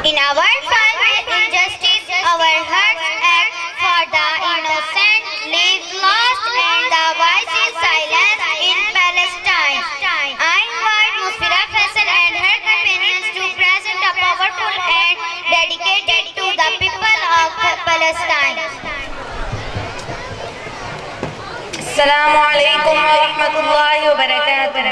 In our fight with injustice, our hearts ache for the innocent live lost and the voices silenced in Palestine. I invite Musfira Faisal and her companions to present a powerful and dedicated to the people of Palestine. السلام علیکم ورحمۃ اللہ وبرکاتہ۔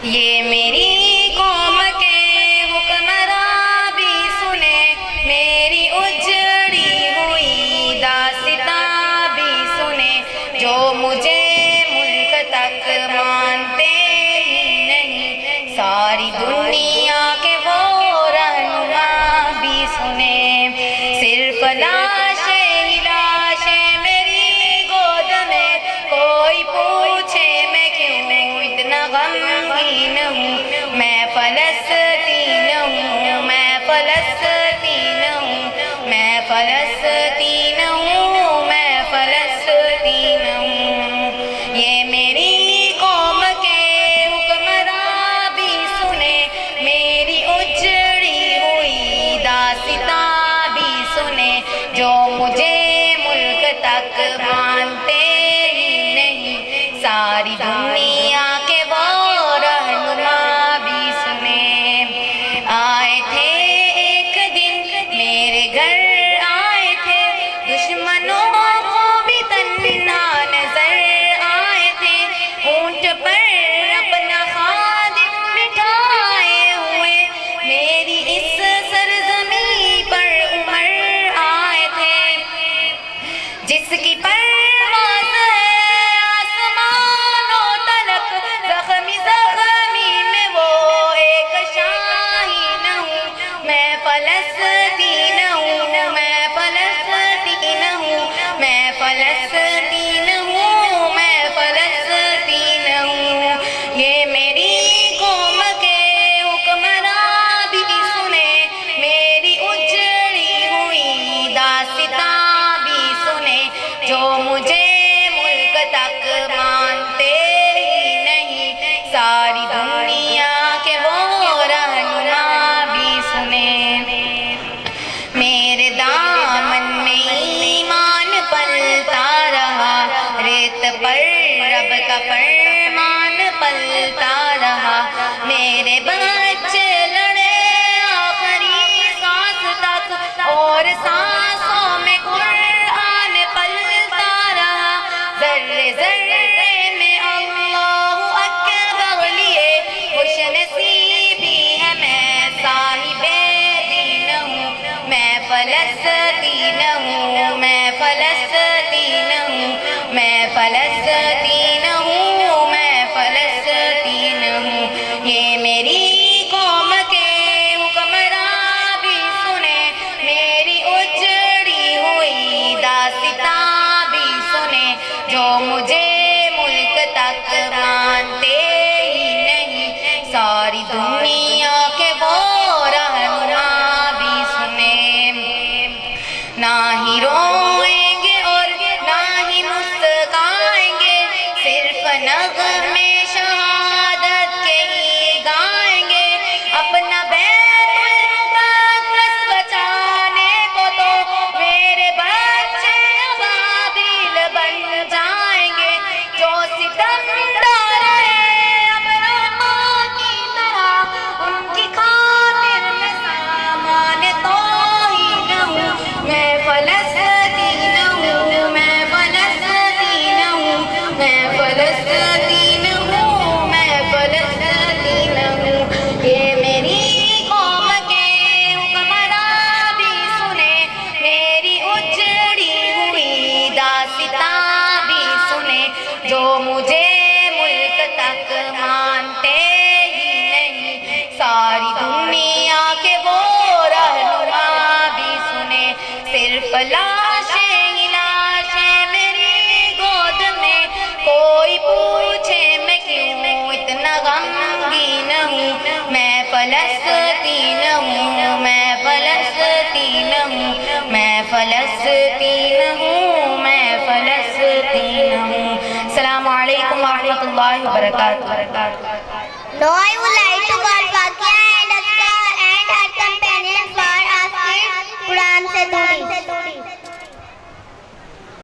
یہ میری قوم کے حکمراں بھی سنے، میری اجڑی ہوئی داستاں بھی سنے، جو مجھے ملک تک مانتے ہی نہیں، ساری دنیا کے وہ رہنما بھی سنے، صرف لاشیں ہی لاشیں میری گود میں، کوئی پوچھے میں کیوں اتنا غمگین ہوں، میں فلسطین ہوں، میں فلسطین ہوں، میں فلسطین ہوں، میں فلسطین ہوں۔ یہ میری قوم کے حکمراں بھی سنے، میری اجڑی ہوئی داستاں بھی سنے، جو مجھے ملک تک مانتے ہی نہیں، ساری دنیا کے وہ رہنما بھی سنے۔ آئے تھے ایک دن میرے گھر، آئے تھے دشمنوں کو بھی تنہا نظر آئے تھے، اونٹ پر اپنا خادم بٹھائے ہوئے، میری اس سرزمین پر عمر آئے تھے، جس کی پرواز ہے آسمانوں تلک، زخمی زخمی میں وہ ایک شاہین ہوں، میں فلسطین ہوں، میں فلسطین ہوں، میں فلسطین ہوں، میں فلسطین ہوں۔ یہ میری قوم کے حکمراں بھی سنے، میری اجڑی ہوئی داستاں بھی سنے، جو مجھے ملک تک مانتے ہی نہیں، ساری دنیا کے وہ رہنما بھی سنے۔ میرے دامن میں ایمان پلتا رہا، ریت پر رب کا فرمان پلتا رہا، میرے بچے لڑے آخری سانس تک، اور سانسوں میں قرآن پلتا رہا، ذرے ذرے میں اللہ اکبر لیے خوش نصیبی ہے، میں صاحب دین ہوں، میں فلسطین ہوں، میں فلسطین ہوں، میں فلسطین ہوں، میں فلسطین ہوں۔ یہ میری قوم کے حکمراں بھی سنے، میری اجڑی ہوئی داستاں بھی سنے، جو مجھے ملک تک مانتے ہی نہیں، ساری دنیا کے وہ رہنما بھی سنے۔ نہ ہی روئیں گے اور نہ ہی مسکرائیں گے، صرف نغمے شہادت کے ہی گائیں گے، اپنا بیت المقدس بچانے کو تو میرے بچے ابابیل بن جائیں گے، جو ستمدار ہیں ابراہیم کی طرح، ان کی خاطر میں سامان توہین ہوں، میں فلسطین ہوں، میں فلسطین ہوں، میں فلسطین ہوں، میں فلسطین ہوں۔ یہ میری قوم کے حکمراں بھی سنے، میری اجڑی ہوئی داستاں بھی سنے، جو مجھے ملک تک مانتے ہی نہیں، ساری دنیا کے وہ رہنما بھی سنے، صرف لاشیں ہی لاشیں میری گود میں، کوئی پوچھے میں کیوں اتنا غمگین ہوں، میں فلسطین ہوں، میں فلسطین ہوں، میں فلسطین ہوں، میں فلسطین ہوں۔ السلام علیکم ورحمۃ اللہ وبرکاتہ۔ Now I